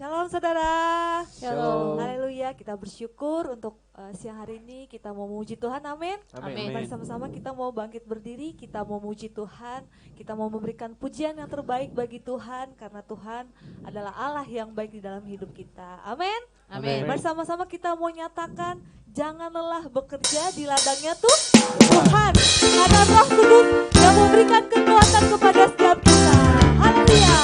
Shalom saudara. Shalom. Haleluya, kita bersyukur untuk siang hari ini kita mau memuji Tuhan, amin. Amin. Mari sama-sama kita mau bangkit berdiri, kita mau memuji Tuhan, kita mau memberikan pujian yang terbaik bagi Tuhan, karena Tuhan adalah Allah yang baik di dalam hidup kita, amin. Amin. Mari sama-sama kita mau nyatakan, jangan lelah bekerja di ladangnya Tuhan, karena Roh Kudus yang memberikan kekuatan kepada setiap kita, haleluya.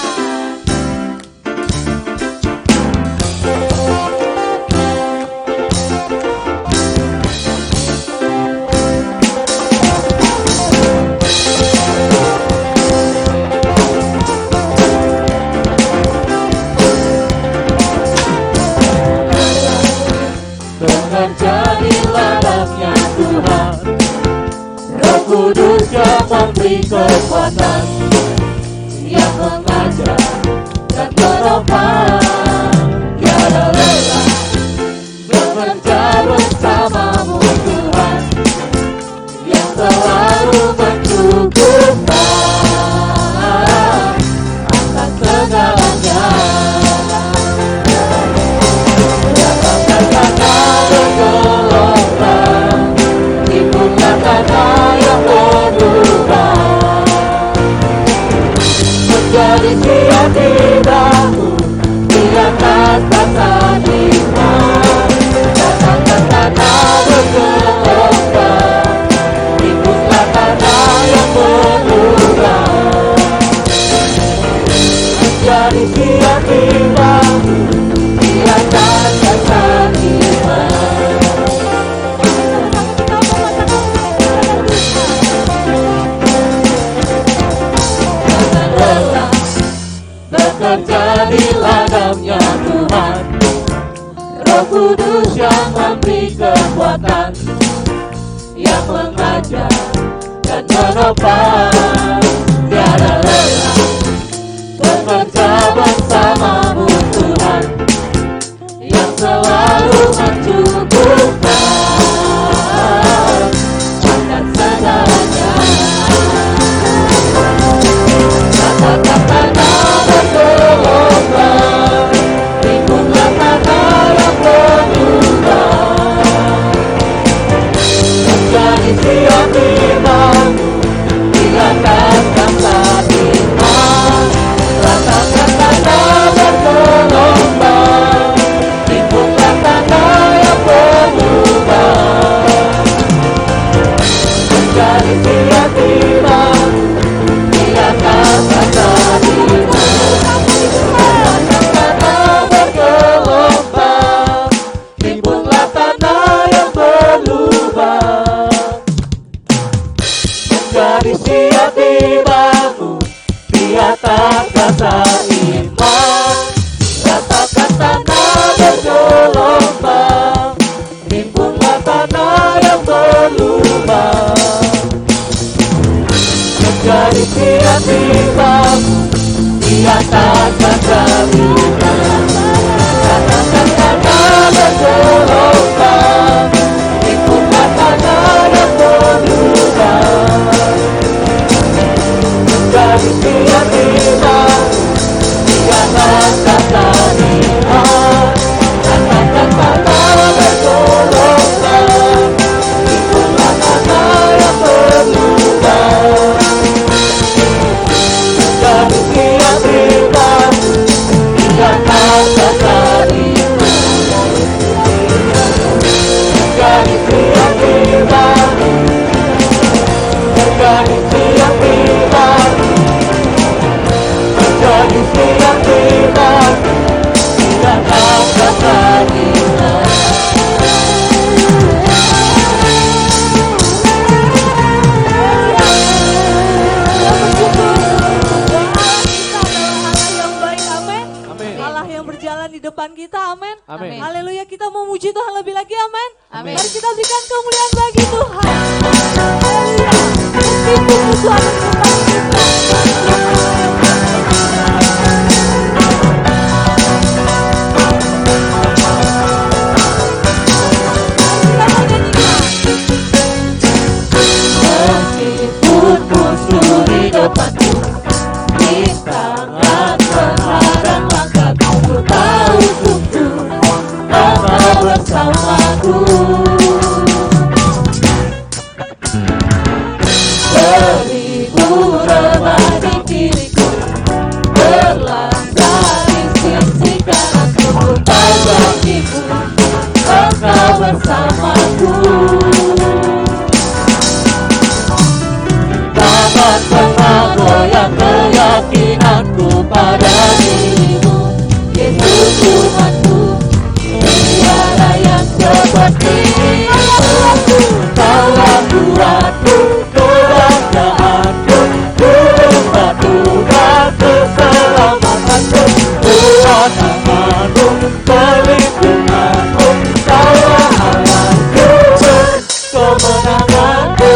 Jadi ladangnya Tuhan, Roh Kudus yang memberi kekuatan, yang mengajar dan menopang, tiada lelah bekerja bersamamu Tuhan, yang selalu mencukupkan atas segalanya. Menjadi siap di bahu di atas tata iman, katakan tanah bergelombang, timbullah tanah yang berlubang. Menjadi siap di bahu di atas tata iman. Bekerja di ladangnya Tuhan, Roh Kudus yang memberi kekuatan, yang mengajar dan menopang, tiada lelah bekerja bersamamu Tuhan, yang selalu mencukupkan akan segalanya. Kata-kata bergelombang, timbullah tanah yang berlubang. Menjadi siap di bahu di atas kata iman, katakan tanah bergelombang, timbullah tanah yang berlubang. Menjadi siap di bahu di atas kata iman, tanah bergelombang, timbullah tanah yang berlubang. Menjadi siap di bahu di atas kata iman, katakan tanah bergelombang, timbullah tanah yang berlubang. Menjadi siap di bahu di atas kata iman, katakan tanah bergelombang, timbullah tanah yang berlubang. Menjadi siap di bahu di atas kata iman, katakan tanah bergelombang, timbullah tanah yang berlubang. Menjadi siap di bahu di atas kata iman, menjadi siap di bahu, menjadi siap di bahu, menjadi siap di bahu di atas kata iman. Allah yang berjalan di depan kita, amin. Amin. Haleluya, kita memuji Tuhan lebih lagi, amin. Amin. Mari kita berikan kemuliaan bagi Tuhan. Haleluya. Meskipun Tuhan di depan kita. Meskipun musuh di depanku, di tangan menghadang langkahku, tahu bersamaku. Seribu remah di kiriku, berlantang di sisi kananku. Pada janjimu, Engkau bersamaku. Takkan pernah goyah keyakinanku pada dirimu, Yesus Tuhanku. Tiada yang seperti-Mu. Kaulah kuatku, kebanggaanku, gunung batu dan keselamatanku. Tuhan namamu, perlindunganku, Kaulah Allahku, kemenanganku.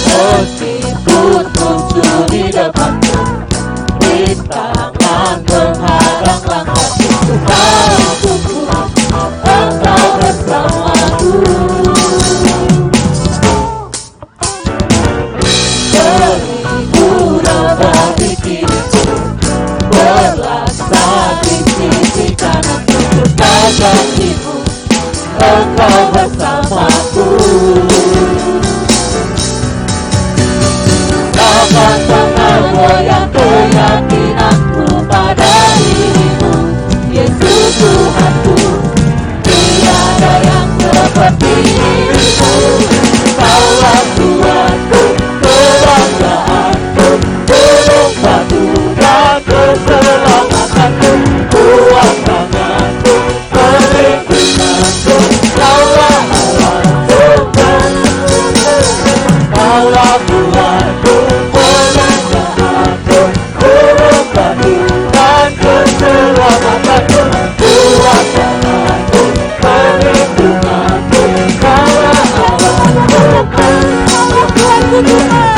Meskipun musuh di depanku, rintangan menghadang langkahku, untukku Engkau bersamaku. Seribu remah di kiriku, berlantang di sisi kananku. Pada janjimu, Engkau bersamaku. Takkan pernah goyah keyakinanku pada dirimu, Yesus Tuhanku. Tiada yang seperti-Mu. Kaulah Tuhanku, kebanggaanku, gunung batu dan keselamatanku. Kuat tanganku, perlindunganku, Kaulah Allahku. Kaulah Tuhanku, penjagaanku, gunung batu dan keselamatanku. Kuat tanganku, perlindunganku, Kaulah Allahku.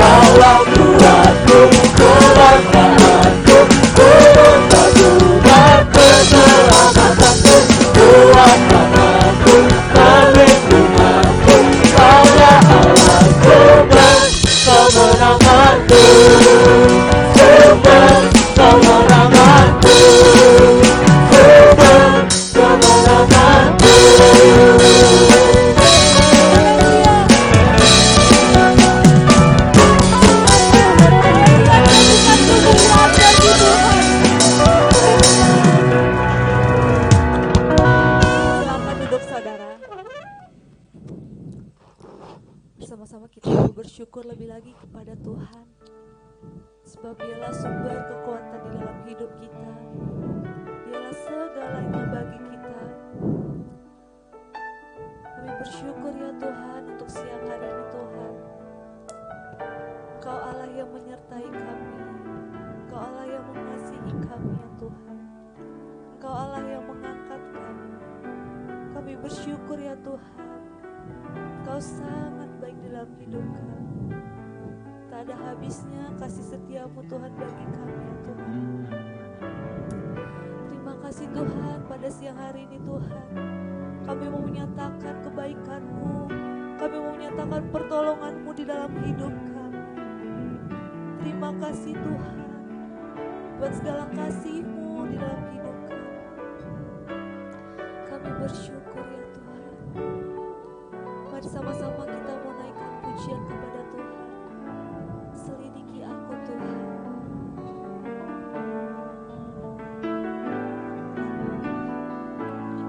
Kaulah Tuhanku, kebanggaanku, gunung batu dan keselamatanku. Kuat tanganku, perlindunganku, Kaulah Allahku. Kemenanganku, sumber kemenanganku, sumber kemenanganku. Silakan duduk saudara. Bersama-sama kita bersyukur lebih lagi kepada Tuhan, sebab Dialah sumber kekuatan di dalam hidup kita. Dialah segalanya bagi kita. Kami bersyukur ya Tuhan untuk siang hari ini Tuhan. Engkau Allah yang menyertai kami, Engkau Allah yang mengasihi kami ya Tuhan. Engkau Allah yang mengangkat kami. Kami bersyukur ya Tuhan, Engkau sangat baik dalam hidup kami. Tak ada habisnya kasih setiamu Tuhan bagi kami ya Tuhan. Terima kasih Tuhan pada siang hari ini Tuhan. Kami mau menyatakan kebaikan-Mu, kami mau menyatakan pertolongan-Mu di dalam hidup kami. Terima kasih Tuhan buat segala kasih-Mu di dalam hidup kami. Kami bersyukur ya Tuhan. Mari sama-sama kita mau naikkan pujian kepada Tuhan. Selidiki aku Tuhan.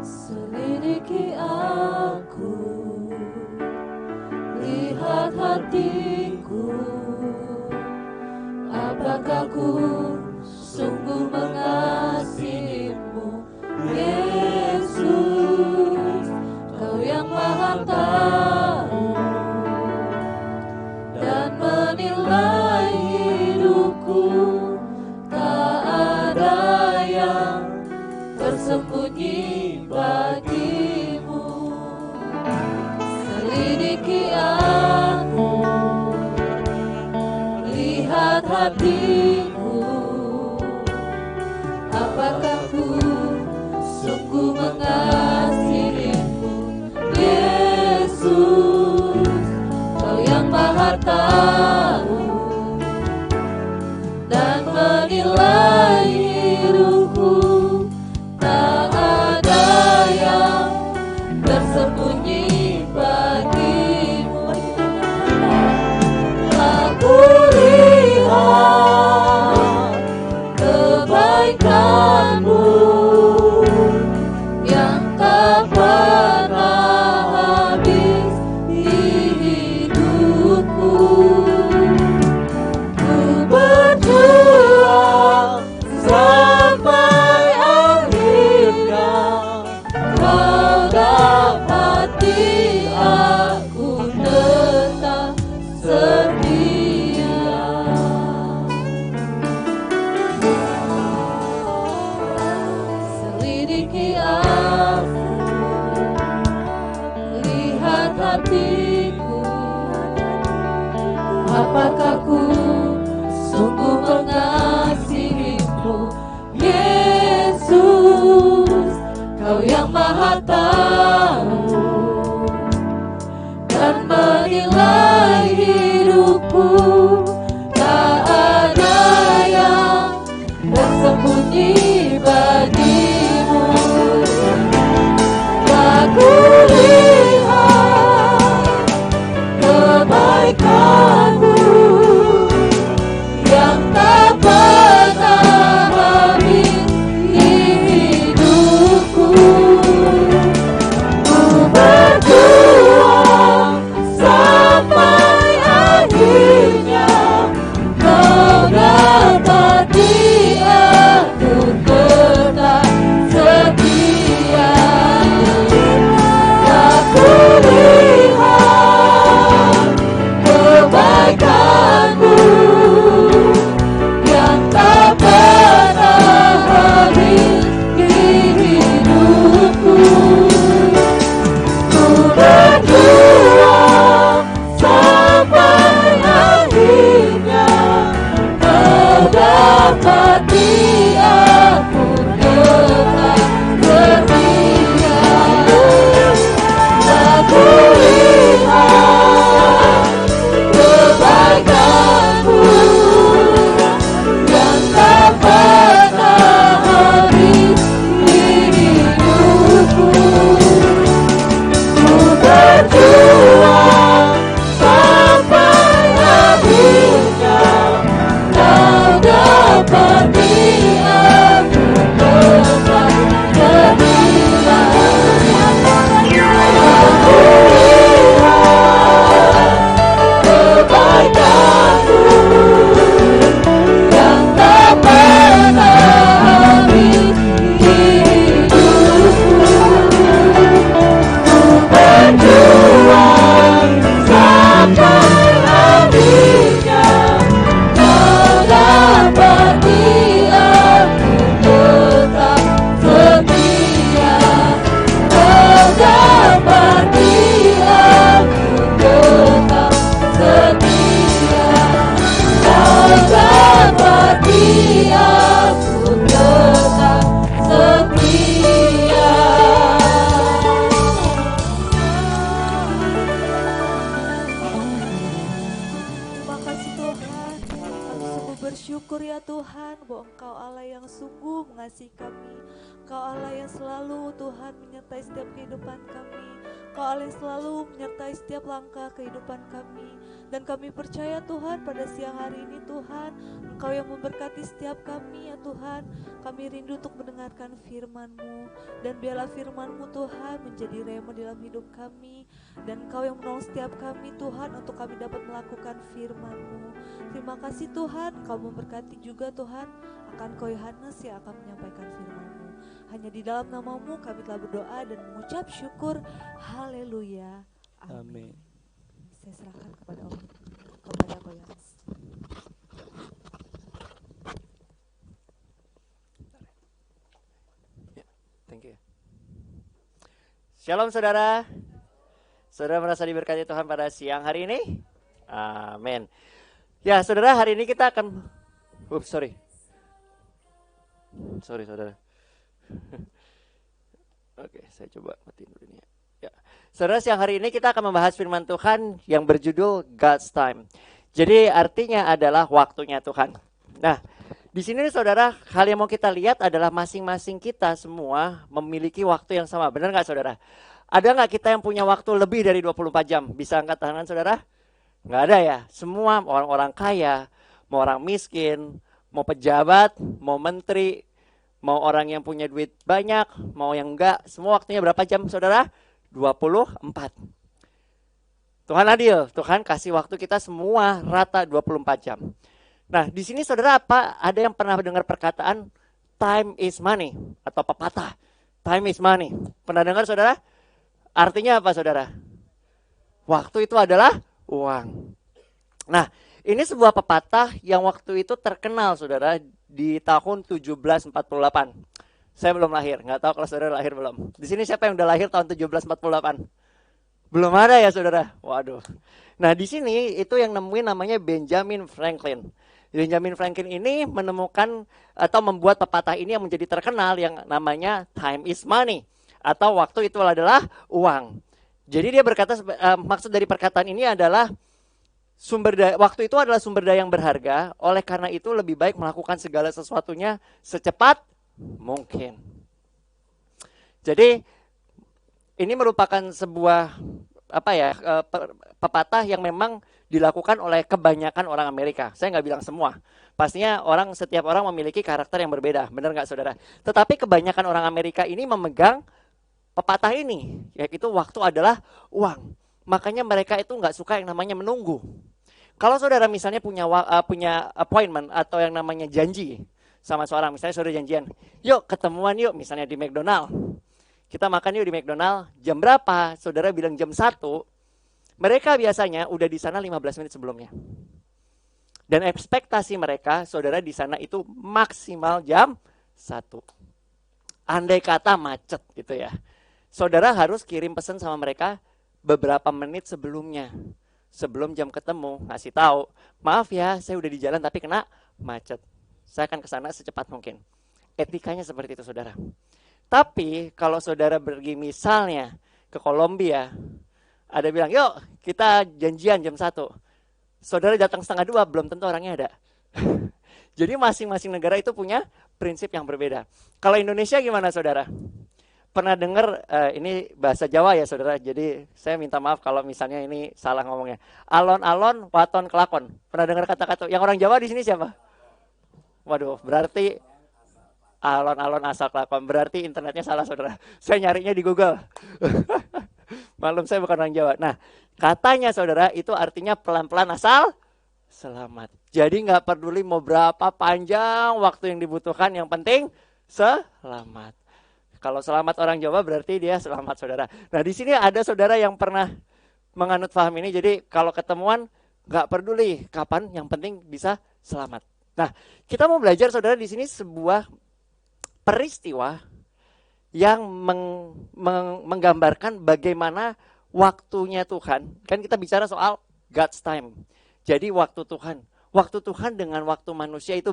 Selidiki aku, lihat hatiku, apakah ku sungguh mengasihi-Mu, Yesus. Kau yang Maha tahu dan menilai hidupku, tak ada yang tersembunyi bagi-Mu. Selidiki aku, lihat hatiku, apakah ku sungguh mengasihi-Mu, Yesus. Kau yang Maha tahu bersyukur ya Tuhan bahwa Engkau Allah yang sungguh mengasihi kami. Engkau Allah yang selalu Tuhan menyertai setiap kehidupan kami. Engkau Allah yang selalu menyertai setiap langkah kehidupan kami. Dan kami percaya Tuhan pada siang hari ini Tuhan, Engkau yang memberkati setiap kami ya Tuhan. Kami rindu untuk mendengarkan firman-Mu. Dan biarlah firman-Mu Tuhan menjadi rema dalam hidup kami. Dan Engkau yang menolong setiap kami Tuhan untuk kami dapat melakukan firman-Mu. Terima kasih Tuhan, Engkau memberkati juga Tuhan akan Ko Yohanes yang akan menyampaikan firman-Mu. Hanya di dalam nama-Mu kami telah berdoa dan mengucap syukur. Haleluya. Amin. Saya serahkan kepada Ko Yohanes. Thank you. Shalom saudara. Saudara merasa diberkati Tuhan pada siang hari ini? Amin. Ya saudara, hari ini kita akan sorry saudara. Oke, saya coba matiin dulu ini ya. Saudara, siang hari ini kita akan membahas firman Tuhan yang berjudul God's Time. Jadi artinya adalah waktunya Tuhan. Nah, di sini saudara, hal yang mau kita lihat adalah masing-masing kita semua memiliki waktu yang sama. Benar nggak saudara? Ada nggak kita yang punya waktu lebih dari 24 jam? Bisa angkat tangan saudara? Nggak ada ya? Semua orang-orang kaya, mau orang miskin, mau pejabat, mau menteri, mau orang yang punya duit banyak, mau yang enggak, semua waktunya berapa jam saudara? 24. Tuhan adil, Tuhan kasih waktu kita semua rata 24 jam. Nah, di sini saudara apa? Ada yang pernah dengar perkataan time is money atau pepatah time is money? Pernah dengar saudara? Artinya apa saudara? Waktu itu adalah uang. Nah, ini sebuah pepatah yang waktu itu terkenal saudara di tahun 1748. Saya belum lahir, nggak tahu kalau saudara lahir belum. Di sini siapa yang udah lahir tahun 1748? Belum ada ya saudara? Waduh. Nah, di sini itu yang nemuin namanya Benjamin Franklin. Benjamin Franklin ini menemukan atau membuat pepatah ini yang menjadi terkenal yang namanya time is money atau waktu itu adalah uang. Jadi dia berkata maksud dari perkataan ini adalah waktu itu adalah sumber daya yang berharga, oleh karena itu lebih baik melakukan segala sesuatunya secepat mungkin. Jadi ini merupakan sebuah pepatah yang memang dilakukan oleh kebanyakan orang Amerika. Saya nggak bilang semua. Pastinya setiap orang memiliki karakter yang berbeda, benar nggak saudara? Tetapi kebanyakan orang Amerika ini memegang pepatah ini, yaitu waktu adalah uang. Makanya mereka itu nggak suka yang namanya menunggu. Kalau saudara misalnya punya appointment atau yang namanya janji sama seorang, misalnya saudara janjian, yuk ketemuan yuk misalnya di McDonald. Kita makan yuk di McDonald, jam berapa? Saudara bilang jam 1, mereka biasanya udah di sana 15 menit sebelumnya. Dan ekspektasi mereka, saudara di sana itu maksimal jam 1. Andai kata macet gitu ya. Saudara harus kirim pesan sama mereka beberapa menit sebelumnya. Sebelum jam ketemu, ngasih tahu, maaf ya saya udah di jalan tapi kena macet. Saya akan ke sana secepat mungkin. Etikanya seperti itu saudara. Tapi kalau saudara pergi misalnya ke Kolombia, ada bilang, yuk kita janjian jam 1. Saudara datang 1:30, belum tentu orangnya ada. Jadi masing-masing negara itu punya prinsip yang berbeda. Kalau Indonesia gimana saudara? Pernah dengar, ini bahasa Jawa ya saudara, jadi saya minta maaf kalau misalnya ini salah ngomongnya. Alon-alon, waton kelakon. Pernah dengar kata-kata, yang orang Jawa di sini siapa? Waduh, berarti alon-alon asal kelakon, berarti internetnya salah saudara. Saya nyarinya di Google. Maklum saya bukan orang Jawa. Nah, katanya saudara itu artinya pelan-pelan asal selamat. Jadi nggak peduli mau berapa panjang waktu yang dibutuhkan, yang penting selamat. Kalau selamat orang Jawa berarti dia selamat saudara. Nah di sini ada saudara yang pernah menganut paham ini. Jadi kalau ketemuan nggak peduli kapan, yang penting bisa selamat. Nah kita mau belajar saudara di sini sebuah peristiwa yang menggambarkan bagaimana waktunya Tuhan. Kan kita bicara soal God's time. Jadi waktu Tuhan dengan waktu manusia itu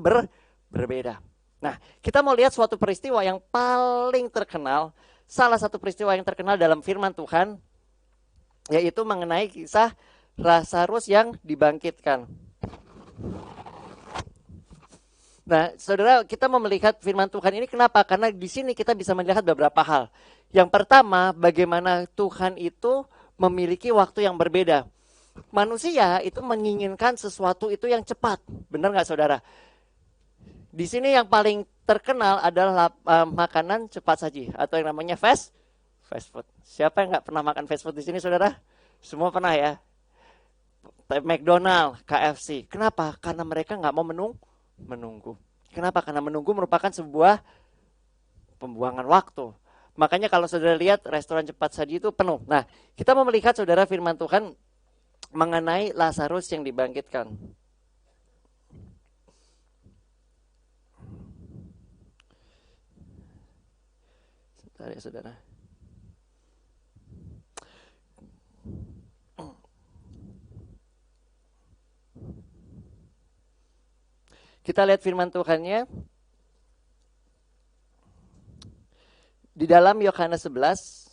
berbeda. Nah, kita mau lihat suatu peristiwa yang paling terkenal, salah satu peristiwa yang terkenal dalam firman Tuhan, yaitu mengenai kisah Lazarus yang dibangkitkan. Nah, saudara, kita mau melihat firman Tuhan ini kenapa? Karena di sini kita bisa melihat beberapa hal. Yang pertama, bagaimana Tuhan itu memiliki waktu yang berbeda. Manusia itu menginginkan sesuatu itu yang cepat. Benar nggak, saudara? Di sini yang paling terkenal adalah makanan cepat saji atau yang namanya fast food. Siapa yang nggak pernah makan fast food di sini, saudara? Semua pernah ya? McDonald, KFC. Kenapa? Karena mereka nggak mau menunggu. Kenapa? Karena menunggu merupakan sebuah pembuangan waktu. Makanya kalau saudara lihat restoran cepat saji itu penuh. Nah, kita mau melihat saudara firman Tuhan mengenai Lazarus yang dibangkitkan. Sebentar ya, saudara. Kita lihat firman Tuhannya di dalam Yohanes 11.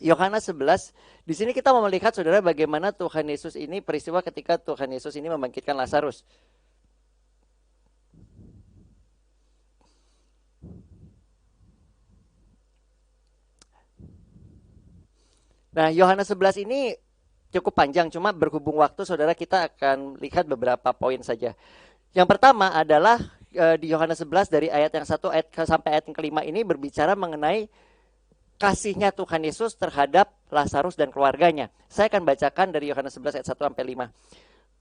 Yohanes 11, di sini kita mau melihat saudara bagaimana Tuhan Yesus ini peristiwa ketika Tuhan Yesus ini membangkitkan Lazarus. Nah, Yohanes 11 ini cukup panjang, cuma berhubung waktu saudara kita akan lihat beberapa poin saja. Yang pertama adalah di Yohanes 11 dari ayat yang 1 sampai ayat yang kelima ini berbicara mengenai kasihnya Tuhan Yesus terhadap Lazarus dan keluarganya. Saya akan bacakan dari Yohanes 11 ayat 1 sampai 5.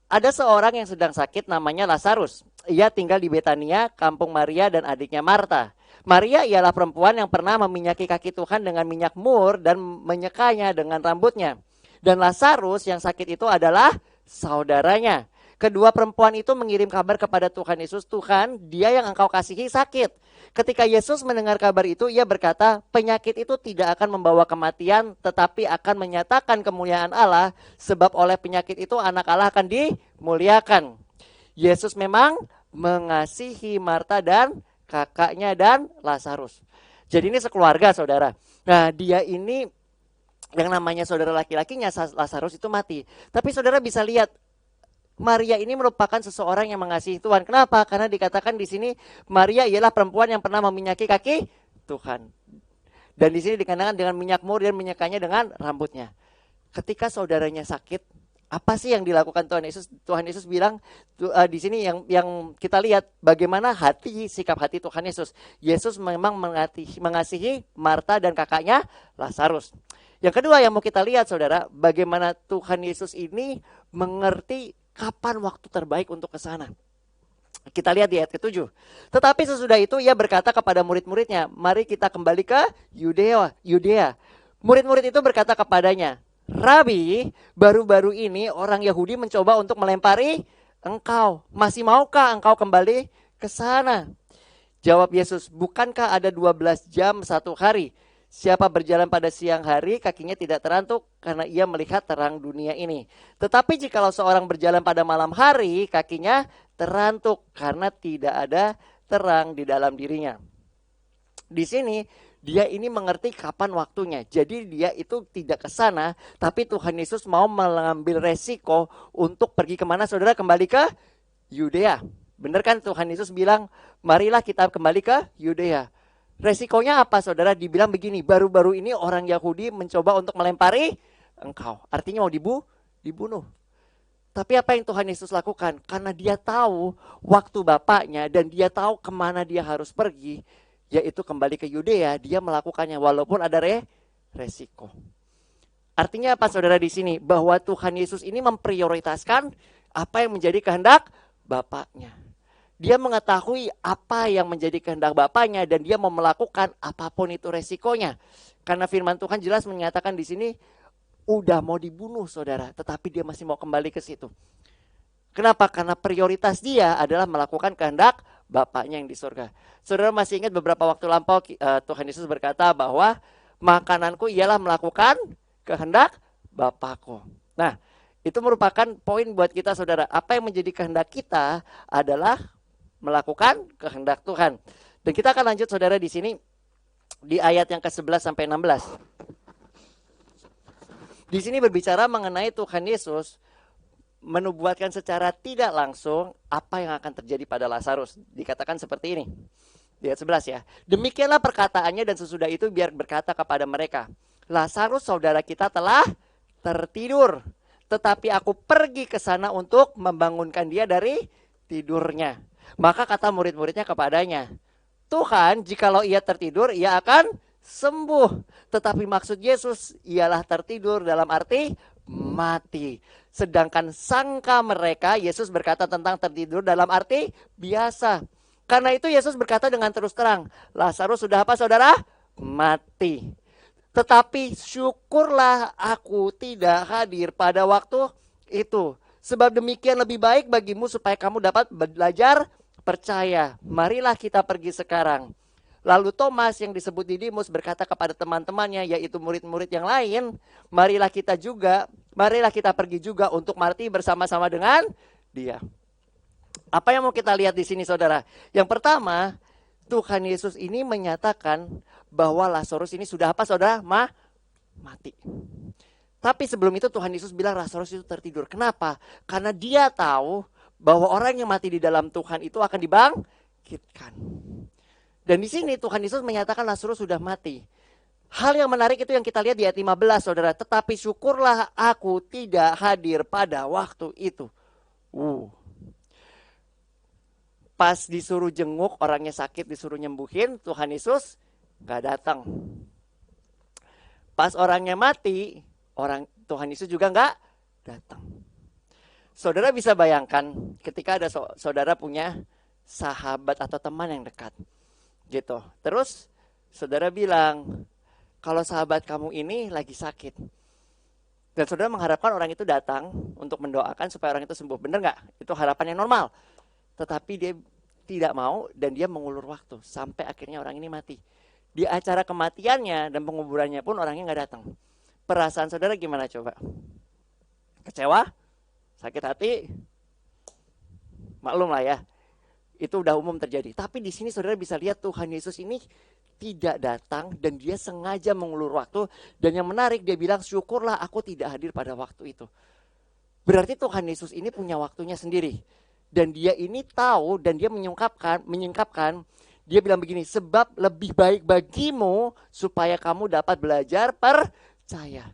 Ada seorang yang sedang sakit namanya Lazarus. Ia tinggal di Betania, kampung Maria dan adiknya Marta. Maria ialah perempuan yang pernah meminyaki kaki Tuhan dengan minyak mur dan menyekanya dengan rambutnya. Dan Lazarus yang sakit itu adalah saudaranya. Kedua perempuan itu mengirim kabar kepada Tuhan Yesus, Tuhan, dia yang engkau kasihi sakit. Ketika Yesus mendengar kabar itu, ia berkata, penyakit itu tidak akan membawa kematian, tetapi akan menyatakan kemuliaan Allah, sebab oleh penyakit itu anak Allah akan dimuliakan. Yesus memang mengasihi Marta dan kakaknya dan Lazarus. Jadi ini sekeluarga, saudara. Nah, dia ini yang namanya saudara laki-lakinya Lazarus itu mati. Tapi saudara bisa lihat Maria ini merupakan seseorang yang mengasihi Tuhan. Kenapa? Karena dikatakan di sini Maria ialah perempuan yang pernah meminyaki kaki Tuhan. Dan di sini dikatakan dengan minyak mur dan minyakanya dengan rambutnya. Ketika saudaranya sakit, apa sih yang dilakukan Tuhan Yesus? Tuhan Yesus bilang di sini yang kita lihat bagaimana sikap hati Tuhan Yesus. Yesus memang mengasihi Marta dan kakaknya Lazarus. Yang kedua yang mau kita lihat, saudara, bagaimana Tuhan Yesus ini mengerti kapan waktu terbaik untuk ke sana. Kita lihat di ayat ke-7. Tetapi sesudah itu ia berkata kepada murid-muridnya, mari kita kembali ke Yudea. Murid-murid itu berkata kepadanya, Rabi, baru-baru ini orang Yahudi mencoba untuk melempari engkau. Masih maukah engkau kembali ke sana? Jawab Yesus, bukankah ada 12 jam satu hari? Siapa berjalan pada siang hari, kakinya tidak terantuk karena ia melihat terang dunia ini. Tetapi jikalau seorang berjalan pada malam hari, kakinya terantuk karena tidak ada terang di dalam dirinya. Di sini dia ini mengerti kapan waktunya. Jadi dia itu tidak ke sana, tapi Tuhan Yesus mau mengambil resiko untuk pergi kemana, saudara? Kembali ke Yudea. Benar kan Tuhan Yesus bilang, marilah kita kembali ke Yudea. Resikonya apa, saudara? Dibilang begini, baru-baru ini orang Yahudi mencoba untuk melempari engkau. Artinya mau dibunuh. Tapi apa yang Tuhan Yesus lakukan? Karena dia tahu waktu Bapaknya dan dia tahu kemana dia harus pergi, yaitu kembali ke Yudea, dia melakukannya walaupun ada resiko. Artinya apa, saudara, di sini? Bahwa Tuhan Yesus ini memprioritaskan apa yang menjadi kehendak Bapaknya. Dia mengetahui apa yang menjadi kehendak Bapaknya dan dia mau melakukan apapun itu resikonya. Karena firman Tuhan jelas menyatakan di sini, udah mau dibunuh, saudara, tetapi dia masih mau kembali ke situ. Kenapa? Karena prioritas dia adalah melakukan kehendak Bapaknya yang di surga. Saudara masih ingat beberapa waktu lampau Tuhan Yesus berkata bahwa makananku ialah melakukan kehendak Bapakku. Nah, itu merupakan poin buat kita, saudara. Apa yang menjadi kehendak kita adalah melakukan kehendak Tuhan. Dan kita akan lanjut, saudara, di sini di ayat yang ke-11 sampai 16. Di sini berbicara mengenai Tuhan Yesus menubuatkan secara tidak langsung apa yang akan terjadi pada Lazarus. Dikatakan seperti ini. Di ayat 11 ya. Demikianlah perkataannya dan sesudah itu biar berkata kepada mereka, Lazarus saudara kita telah tertidur. Tetapi aku pergi ke sana untuk membangunkan dia dari tidurnya. Maka kata murid-muridnya kepadanya, Tuhan, jikalau ia tertidur, ia akan sembuh. Tetapi maksud Yesus ialah tertidur dalam arti mati. Sedangkan sangka mereka, Yesus berkata tentang tertidur dalam arti biasa. Karena itu Yesus berkata dengan terus terang, Lazarus sudah apa saudara? Mati. Tetapi syukurlah aku tidak hadir pada waktu itu. Sebab demikian lebih baik bagimu supaya kamu dapat belajar percaya. Marilah kita pergi sekarang. Lalu Thomas yang disebut Didimus berkata kepada teman-temannya, yaitu murid-murid yang lain, marilah kita pergi juga untuk mati bersama-sama dengan dia. Apa yang mau kita lihat di sini saudara? Yang pertama, Tuhan Yesus ini menyatakan bahwa Lazarus ini sudah apa saudara? Mati. Tapi sebelum itu Tuhan Yesus bilang Lazarus itu tertidur. Kenapa? Karena dia tahu bahwa orang yang mati di dalam Tuhan itu akan dibangkitkan. Dan di sini Tuhan Yesus menyatakan Lazarus sudah mati. Hal yang menarik itu yang kita lihat di ayat 15 saudara. Tetapi syukurlah aku tidak hadir pada waktu itu. Pas disuruh jenguk, orangnya sakit disuruh nyembuhin, Tuhan Yesus gak datang. Pas orangnya mati, Tuhan Yesus juga gak datang. Saudara bisa bayangkan ketika ada saudara punya sahabat atau teman yang dekat. Gitu. Terus saudara bilang, kalau sahabat kamu ini lagi sakit. Dan saudara mengharapkan orang itu datang untuk mendoakan supaya orang itu sembuh. Benar gak? Itu harapan yang normal. Tetapi dia tidak mau dan dia mengulur waktu sampai akhirnya orang ini mati. Di acara kematiannya dan penguburannya pun orangnya gak datang. Perasaan saudara gimana coba? Kecewa? Sakit hati? Maklum lah ya. Itu udah umum terjadi. Tapi di sini saudara bisa lihat Tuhan Yesus ini tidak datang dan dia sengaja mengulur waktu. Dan yang menarik dia bilang syukurlah aku tidak hadir pada waktu itu. Berarti Tuhan Yesus ini punya waktunya sendiri. Dan dia ini tahu dan dia menyingkapkan. Dia bilang begini, sebab lebih baik bagimu supaya kamu dapat belajar percaya.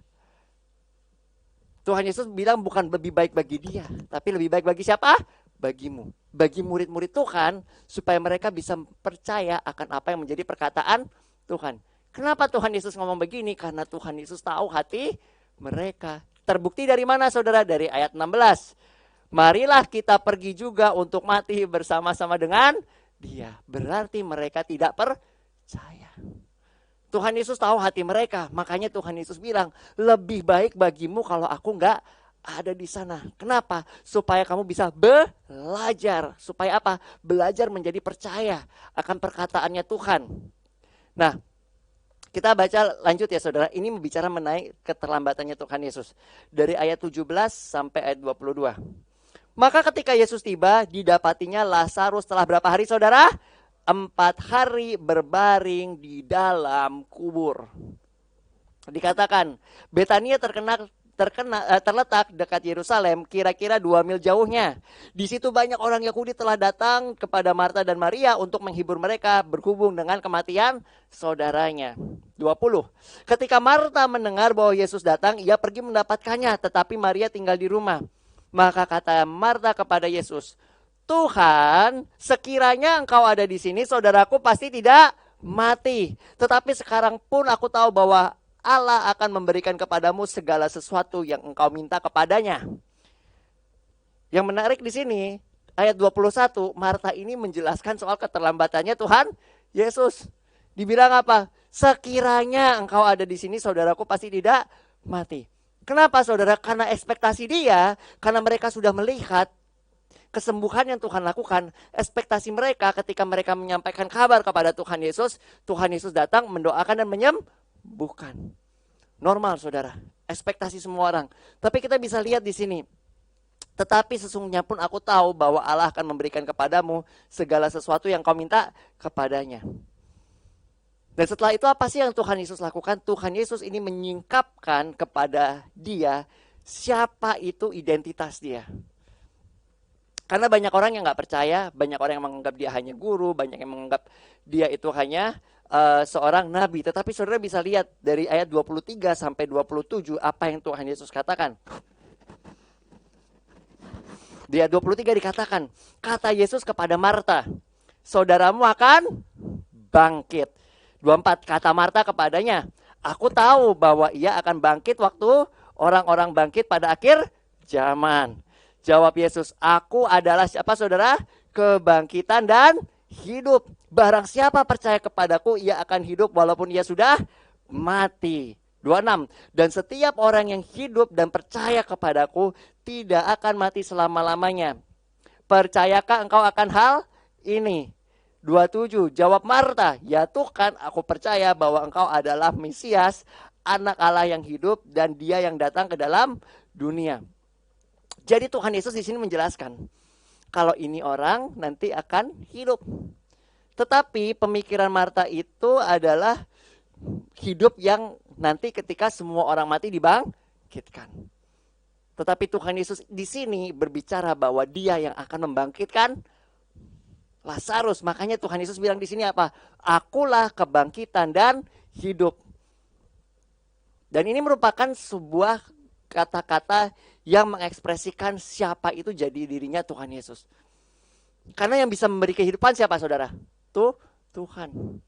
Tuhan Yesus bilang bukan lebih baik bagi dia, tapi lebih baik bagi siapa? Bagimu. Bagi murid-murid Tuhan, supaya mereka bisa percaya akan apa yang menjadi perkataan Tuhan. Kenapa Tuhan Yesus ngomong begini? Karena Tuhan Yesus tahu hati mereka. Terbukti dari mana saudara? Dari ayat 16. Marilah kita pergi juga untuk mati bersama-sama dengan dia. Berarti mereka tidak percaya. Tuhan Yesus tahu hati mereka. Makanya Tuhan Yesus bilang, lebih baik bagimu kalau aku enggak ada di sana. Kenapa? Supaya kamu bisa belajar. Supaya apa? Belajar menjadi percaya akan perkataannya Tuhan. Nah, kita baca lanjut ya saudara. Ini bicara mengenai keterlambatannya Tuhan Yesus. Dari ayat 17 sampai ayat 22. Maka ketika Yesus tiba, didapatinya Lazarus telah berapa hari saudara? 4 hari berbaring di kubur. Dikatakan, Betania terletak dekat Yerusalem, kira-kira 2 mil jauhnya. Di situ banyak orang Yahudi telah datang kepada Marta dan Maria untuk menghibur mereka berhubung dengan kematian saudaranya. 20. Ketika Marta mendengar bahwa Yesus datang, ia pergi mendapatkannya, tetapi Maria tinggal di rumah. Maka kata Marta kepada Yesus, Tuhan, sekiranya engkau ada di sini, saudaraku pasti tidak mati. Tetapi sekarang pun aku tahu bahwa Allah akan memberikan kepadamu segala sesuatu yang engkau minta kepadanya. Yang menarik di sini, ayat 21, Marta ini menjelaskan soal keterlambatannya Tuhan Yesus. Dibilang apa? Sekiranya engkau ada di sini, saudaraku pasti tidak mati. Kenapa saudara? Karena ekspektasi dia, karena mereka sudah melihat kesembuhan yang Tuhan lakukan. Ekspektasi mereka ketika mereka menyampaikan kabar kepada Tuhan Yesus datang mendoakan dan menyembuhkan. Normal saudara, ekspektasi semua orang. Tapi kita bisa lihat di sini. Tetapi sesungguhnya pun aku tahu bahwa Allah akan memberikan kepadamu segala sesuatu yang kau minta kepadanya. Dan setelah itu apa sih yang Tuhan Yesus lakukan? Tuhan Yesus ini menyingkapkan kepada dia siapa itu identitas dia. Karena banyak orang yang nggak percaya, banyak orang yang menganggap dia hanya guru, banyak yang menganggap dia itu hanya seorang nabi. Tetapi saudara bisa lihat dari ayat 23 sampai 27 apa yang Tuhan Yesus katakan. Di ayat 23 dikatakan, kata Yesus kepada Marta, saudaramu akan bangkit. 24, kata Marta kepadanya, aku tahu bahwa ia akan bangkit waktu orang-orang bangkit pada akhir zaman. Jawab Yesus, aku adalah siapa saudara? Kebangkitan dan hidup. Barang siapa percaya kepadaku, ia akan hidup walaupun ia sudah mati. 26, dan setiap orang yang hidup dan percaya kepadaku tidak akan mati selama-lamanya. Percayakah engkau akan hal ini? 27, jawab Marta, ya Tuhan, aku percaya bahwa engkau adalah Mesias, anak Allah yang hidup dan dia yang datang ke dalam dunia. Jadi Tuhan Yesus di sini menjelaskan, kalau ini orang nanti akan hidup. Tetapi pemikiran Marta itu adalah hidup yang nanti ketika semua orang mati dibangkitkan. Tetapi Tuhan Yesus di sini berbicara bahwa dia yang akan membangkitkan Lazarus. Makanya Tuhan Yesus bilang di sini apa? Akulah kebangkitan dan hidup. Dan ini merupakan sebuah kata-kata yang mengekspresikan siapa itu jadi dirinya Tuhan Yesus. Karena yang bisa memberi kehidupan siapa saudara? Tuhan.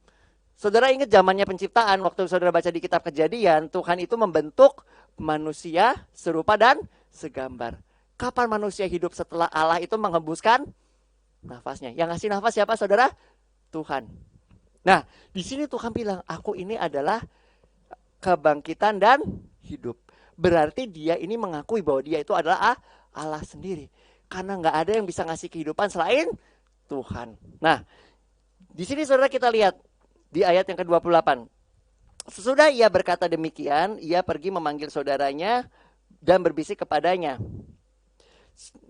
Saudara ingat zamannya penciptaan, waktu saudara baca di kitab Kejadian, Tuhan itu membentuk manusia serupa dan segambar. Kapan manusia hidup setelah Allah itu menghembuskan nafasnya? Yang ngasih nafas siapa saudara? Tuhan. Nah, di sini Tuhan bilang, aku ini adalah kebangkitan dan hidup. Berarti dia ini mengakui bahwa dia itu adalah Allah sendiri. Karena nggak ada yang bisa ngasih kehidupan selain Tuhan. Nah, di sini saudara kita lihat di ayat yang ke-28. Sesudah ia berkata demikian, ia pergi memanggil saudaranya dan berbisik kepadanya.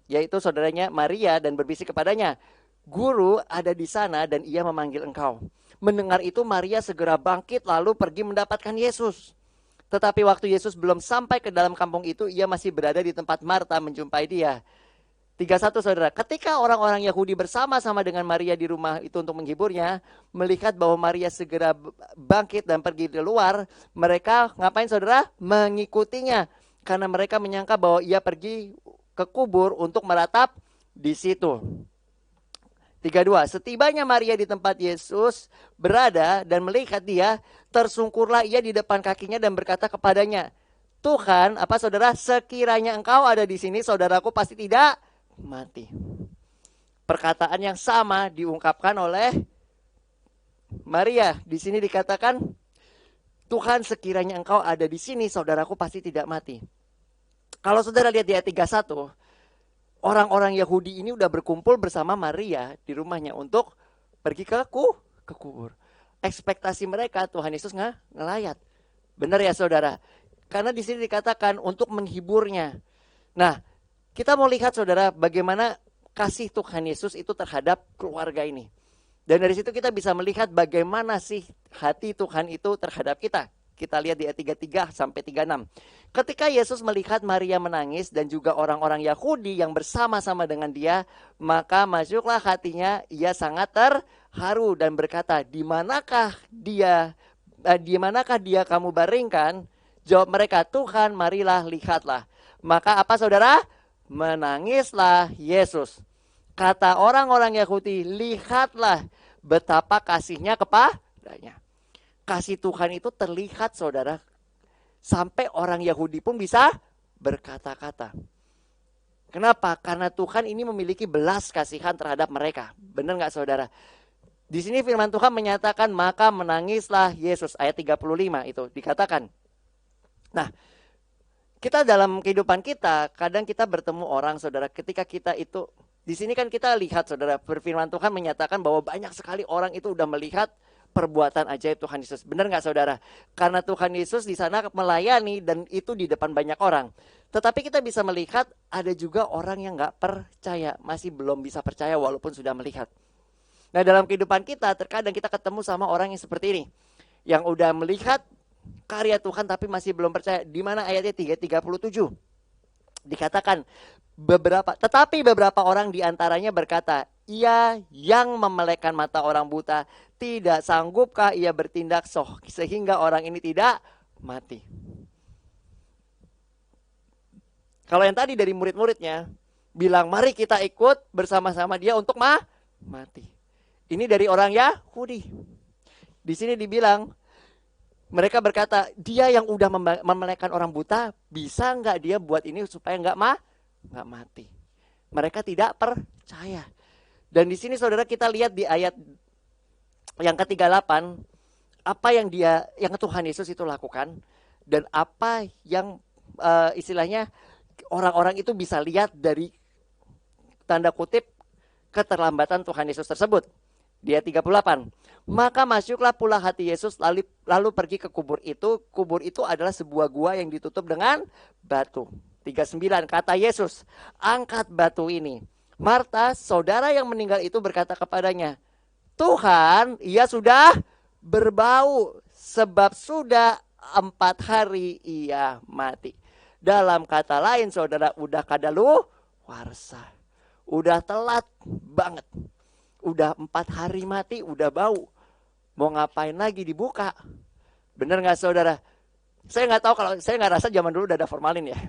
Yaitu saudaranya Maria dan berbisik kepadanya, Guru ada di sana dan ia memanggil engkau. Mendengar itu Maria segera bangkit lalu pergi mendapatkan Yesus. Tetapi waktu Yesus belum sampai ke dalam kampung itu, ia masih berada di tempat Marta menjumpai dia. 31 saudara, ketika orang-orang Yahudi bersama-sama dengan Maria di rumah itu untuk menghiburnya, melihat bahwa Maria segera bangkit dan pergi keluar, mereka ngapain saudara? Mengikutinya. Karena mereka menyangka bahwa ia pergi ke kubur untuk meratap di situ. 32, setibanya Maria di tempat Yesus berada dan melihat dia, tersungkurlah ia di depan kakinya dan berkata kepadanya, Tuhan, apa saudara, sekiranya engkau ada di sini, saudaraku pasti tidak mati. Perkataan yang sama diungkapkan oleh Maria. Di sini dikatakan, Tuhan sekiranya engkau ada di sini, saudaraku pasti tidak mati. Kalau saudara lihat di ayat 31, orang-orang Yahudi ini udah berkumpul bersama Maria di rumahnya untuk pergi ke kubur. Ekspektasi mereka Tuhan Yesus ngelayat. Benar ya saudara? Karena di sini dikatakan untuk menghiburnya. Nah, kita mau lihat saudara bagaimana kasih Tuhan Yesus itu terhadap keluarga ini. Dan dari situ kita bisa melihat bagaimana sih hati Tuhan itu terhadap kita. Kita lihat di ayat 33 sampai 36. Ketika Yesus melihat Maria menangis dan juga orang-orang Yahudi yang bersama-sama dengan dia, maka masuklah hatinya, ia sangat terharu dan berkata, di manakah dia kamu baringkan? Jawab mereka, Tuhan, marilah lihatlah. Maka apa saudara? Menangislah Yesus. Kata orang-orang Yahudi, lihatlah betapa kasihnya kepadanya. Kasih Tuhan itu terlihat saudara. Sampai orang Yahudi pun bisa berkata-kata. Kenapa? Karena Tuhan ini memiliki belas kasihan terhadap mereka. Benar gak saudara? Di sini firman Tuhan menyatakan, maka menangislah Yesus. Ayat 35 itu dikatakan. Nah, kita dalam kehidupan kita, kadang kita bertemu orang saudara, ketika kita itu, di sini kan kita lihat saudara, firman Tuhan menyatakan bahwa banyak sekali orang itu udah melihat perbuatan ajaib Tuhan Yesus. Benar gak saudara? Karena Tuhan Yesus di sana melayani dan itu di depan banyak orang. Tetapi kita bisa melihat ada juga orang yang gak percaya, masih belum bisa percaya walaupun sudah melihat. Nah dalam kehidupan kita, terkadang kita ketemu sama orang yang seperti ini. yang udah melihat karya Tuhan tapi masih belum percaya. Di mana ayatnya 3:37 dikatakan tetapi beberapa orang diantaranya berkata, ia yang memelekkan mata orang buta, tidak sanggupkah ia bertindak sehingga orang ini tidak mati? Kalau yang tadi dari murid-muridnya bilang, mari kita ikut bersama-sama dia untuk mati. Ini dari orang Yahudi. Di sini dibilang, mereka berkata, dia yang udah memelekkan orang buta, bisa nggak dia buat ini supaya nggak mati? Mereka tidak percaya. Dan di sini saudara kita lihat di ayat yang ke-38, apa yang Tuhan Yesus itu lakukan, dan apa yang istilahnya orang-orang itu bisa lihat dari tanda kutip keterlambatan Tuhan Yesus tersebut. Dia 38. Maka masuklah pula hati Yesus lalu pergi ke kubur itu. Kubur itu adalah sebuah gua yang ditutup dengan batu. 39 kata Yesus, angkat batu ini. Marta, saudara yang meninggal itu berkata kepadanya, Tuhan, ia sudah berbau sebab sudah 4 hari ia mati. Dalam kata lain saudara, udah kadaluarsa. Udah telat banget. Udah 4 hari mati, udah bau. Mau ngapain lagi dibuka? Bener gak saudara? Saya nggak tahu, kalau saya nggak rasa zaman dulu udah ada formalin ya.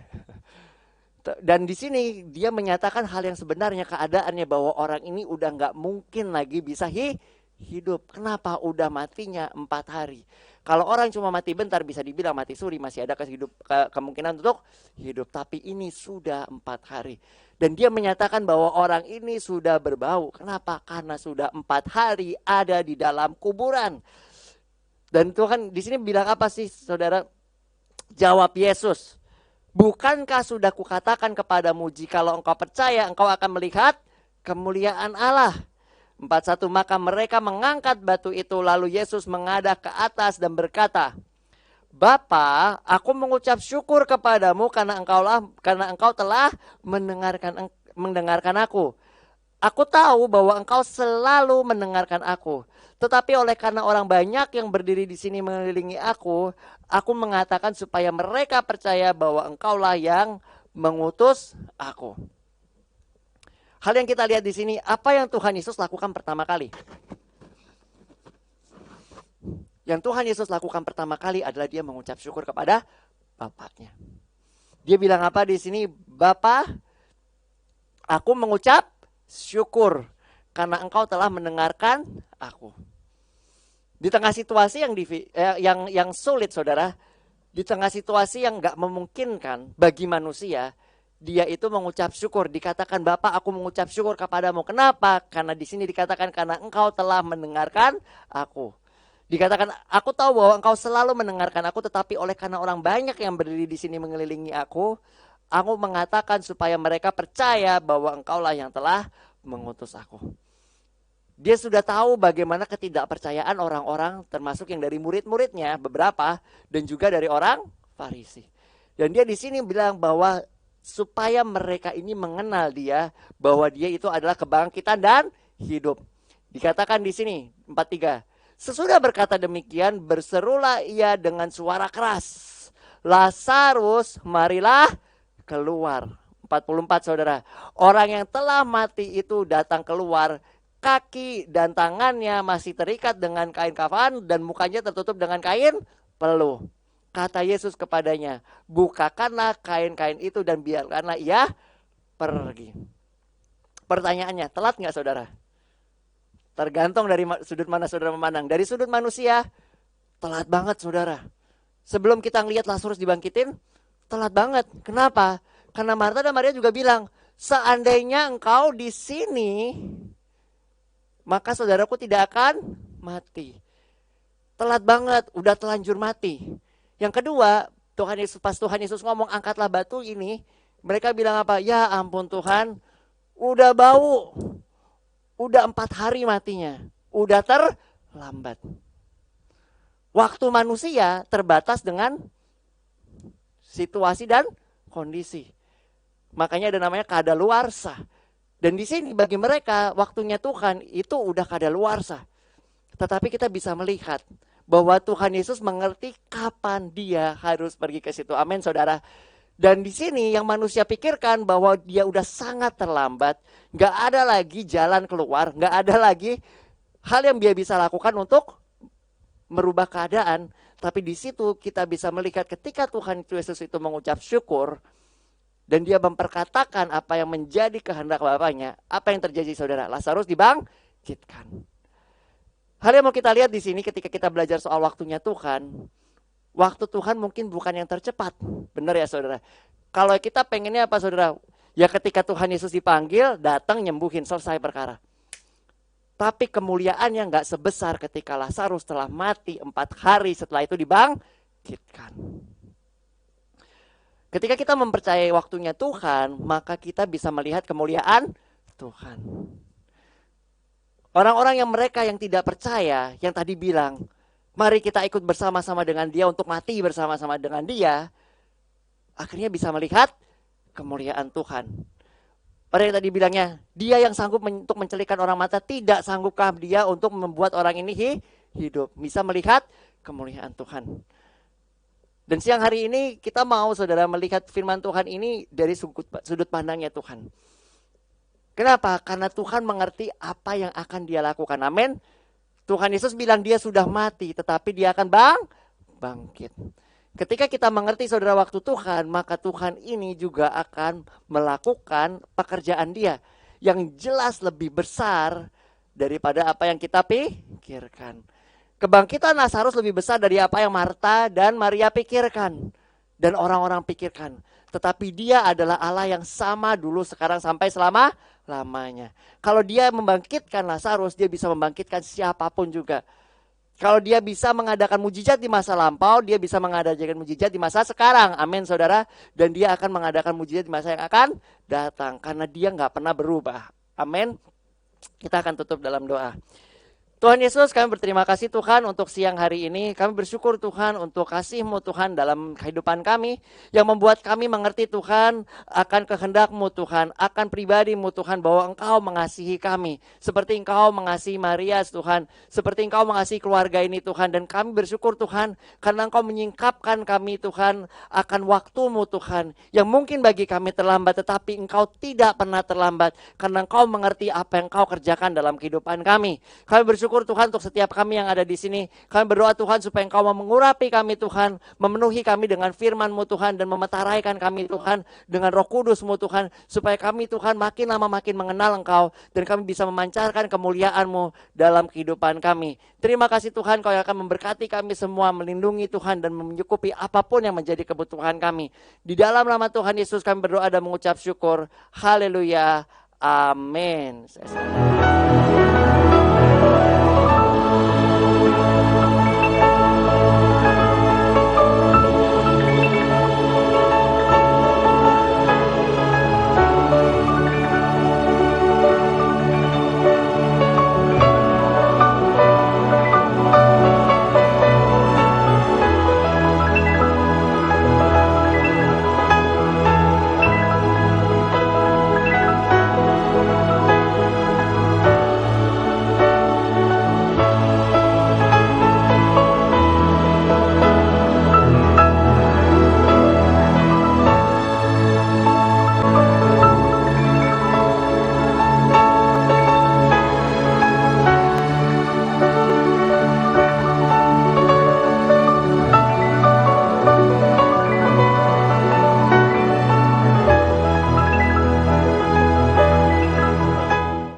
Dan di sini dia menyatakan hal yang sebenarnya, keadaannya bahwa orang ini udah nggak mungkin lagi bisa hidup. Kenapa? Udah matinya 4 hari. Kalau orang cuma mati bentar bisa dibilang mati suri, masih ada kemungkinan untuk hidup. Tapi ini sudah 4 hari. Dan dia menyatakan bahwa orang ini sudah berbau. Kenapa? Karena sudah 4 hari ada di dalam kuburan. Dan Tuhan di sini bilang apa sih saudara? Jawab Yesus, bukankah sudah kukatakan kepadamu, jikalau engkau percaya engkau akan melihat kemuliaan Allah. 41 maka mereka mengangkat batu itu, lalu Yesus menghadap ke atas dan berkata, Bapa, aku mengucap syukur kepadamu karena engkau telah mendengarkan aku. Aku tahu bahwa engkau selalu mendengarkan aku. Tetapi oleh karena orang banyak yang berdiri di sini mengelilingi aku mengatakan supaya mereka percaya bahwa engkaulah yang mengutus aku. Hal yang kita lihat di sini, apa yang Tuhan Yesus lakukan pertama kali? Yang Tuhan Yesus lakukan pertama kali adalah dia mengucap syukur kepada Bapaknya. Dia bilang apa di sini? Bapa, aku mengucap syukur karena engkau telah mendengarkan aku. Di tengah situasi yang sulit saudara, di tengah situasi yang gak memungkinkan bagi manusia, dia itu mengucap syukur. Dikatakan Bapa, aku mengucap syukur kepadamu. Kenapa? Karena di sini dikatakan karena engkau telah mendengarkan aku. Dikatakan aku tahu bahwa engkau selalu mendengarkan aku, tetapi oleh karena orang banyak yang berdiri di sini mengelilingi aku mengatakan supaya mereka percaya bahwa engkaulah yang telah mengutus aku. Dia sudah tahu bagaimana ketidakpercayaan orang-orang, termasuk yang dari murid-muridnya beberapa dan juga dari orang Farisi. Dan dia di sini bilang bahwa supaya mereka ini mengenal dia, bahwa dia itu adalah kebangkitan dan hidup. Dikatakan di sini 43. Sesudah berkata demikian, berserulah ia dengan suara keras, Lazarus, marilah keluar. 44 saudara, orang yang telah mati itu datang keluar, kaki dan tangannya masih terikat dengan kain kafan dan mukanya tertutup dengan kain peluh. Kata Yesus kepadanya, bukakanlah kain-kain itu dan biarkanlah ia pergi. Pertanyaannya, telat gak saudara? Tergantung dari sudut mana saudara memandang. Dari sudut manusia, telat banget saudara. Sebelum kita ngelihat Lazarus dibangkitin, telat banget. Kenapa? Karena Marta dan Maria juga bilang, seandainya engkau di sini, maka saudaraku tidak akan mati. Telat banget, udah telanjur mati. Yang kedua, pas Tuhan Yesus ngomong angkatlah batu ini, mereka bilang apa? Ya ampun Tuhan, udah bau. Udah 4 hari matinya. Udah terlambat. Waktu manusia terbatas dengan situasi dan kondisi. Makanya ada namanya kadaluarsa. Dan di sini bagi mereka waktunya Tuhan itu udah kadaluarsa. Tetapi kita bisa melihat bahwa Tuhan Yesus mengerti kapan dia harus pergi ke situ. Amin, saudara. Dan di sini yang manusia pikirkan bahwa dia udah sangat terlambat, nggak ada lagi jalan keluar, nggak ada lagi hal yang dia bisa lakukan untuk merubah keadaan. Tapi di situ kita bisa melihat ketika Tuhan Yesus itu mengucap syukur dan dia memperkatakan apa yang menjadi kehendak Bapaknya, apa yang terjadi, saudara? Lazarus dibangkitkan. Hal yang mau kita lihat di sini ketika kita belajar soal waktunya Tuhan. Waktu Tuhan mungkin bukan yang tercepat. Benar ya, saudara? Kalau kita pengennya apa, saudara? Ya ketika Tuhan Yesus dipanggil, datang nyembuhin, selesai perkara. Tapi kemuliaannya nggak sebesar ketika Lazarus telah mati 4 hari setelah itu dibangkitkan. Ketika kita mempercayai waktunya Tuhan, maka kita bisa melihat kemuliaan Tuhan. Orang-orang mereka yang tidak percaya, yang tadi bilang, mari kita ikut bersama-sama dengan dia untuk mati bersama-sama dengan dia. Akhirnya bisa melihat kemuliaan Tuhan. Orang yang tadi bilangnya, dia yang sanggup untuk mencelikan orang mata, tidak sanggupkah dia untuk membuat orang ini hidup. Bisa melihat kemuliaan Tuhan. Dan siang hari ini kita mau, saudara, melihat firman Tuhan ini dari sudut pandangnya Tuhan. Kenapa? Karena Tuhan mengerti apa yang akan dia lakukan. Amin. Tuhan Yesus bilang dia sudah mati, tetapi dia akan bangkit. Ketika kita mengerti, saudara, waktu Tuhan, maka Tuhan ini juga akan melakukan pekerjaan dia yang jelas lebih besar daripada apa yang kita pikirkan. Kebangkitan Lazarus lebih besar dari apa yang Marta dan Maria pikirkan dan orang-orang pikirkan. Tetapi dia adalah Allah yang sama dulu, sekarang, sampai selama-lamanya. Kalau dia membangkitkan Lazarus, dia bisa membangkitkan siapapun juga. Kalau dia bisa mengadakan mujizat di masa lampau, dia bisa mengadakan mujizat di masa sekarang. Amin, saudara. Dan dia akan mengadakan mujizat di masa yang akan datang. Karena dia nggak pernah berubah. Amin. Kita akan tutup dalam doa. Tuhan Yesus, kami berterima kasih Tuhan untuk siang hari ini. Kami bersyukur Tuhan untuk kasih-Mu Tuhan dalam kehidupan kami, yang membuat kami mengerti Tuhan akan kehendak-Mu Tuhan, akan pribadi-Mu Tuhan, bahwa Engkau mengasihi kami seperti Engkau mengasihi Maria Tuhan, seperti Engkau mengasihi keluarga ini Tuhan. Dan kami bersyukur Tuhan karena Engkau menyingkapkan kami Tuhan akan waktu-Mu Tuhan, yang mungkin bagi kami terlambat, tetapi Engkau tidak pernah terlambat karena Engkau mengerti apa yang Engkau kerjakan dalam kehidupan kami. Kami bersyukur Tuhan untuk setiap kami yang ada di sini. Kami berdoa Tuhan supaya Engkau mau mengurapi kami Tuhan, memenuhi kami dengan firman-Mu Tuhan, dan memetaraikan kami Tuhan dengan Roh Kudus-Mu Tuhan, supaya kami Tuhan makin lama makin mengenal Engkau, dan kami bisa memancarkan kemuliaan-Mu dalam kehidupan kami. Terima kasih Tuhan, Kau yang akan memberkati kami semua, melindungi Tuhan, dan mencukupi apapun yang menjadi kebutuhan kami. Di dalam nama Tuhan Yesus kami berdoa dan mengucap syukur. Haleluya. Amin.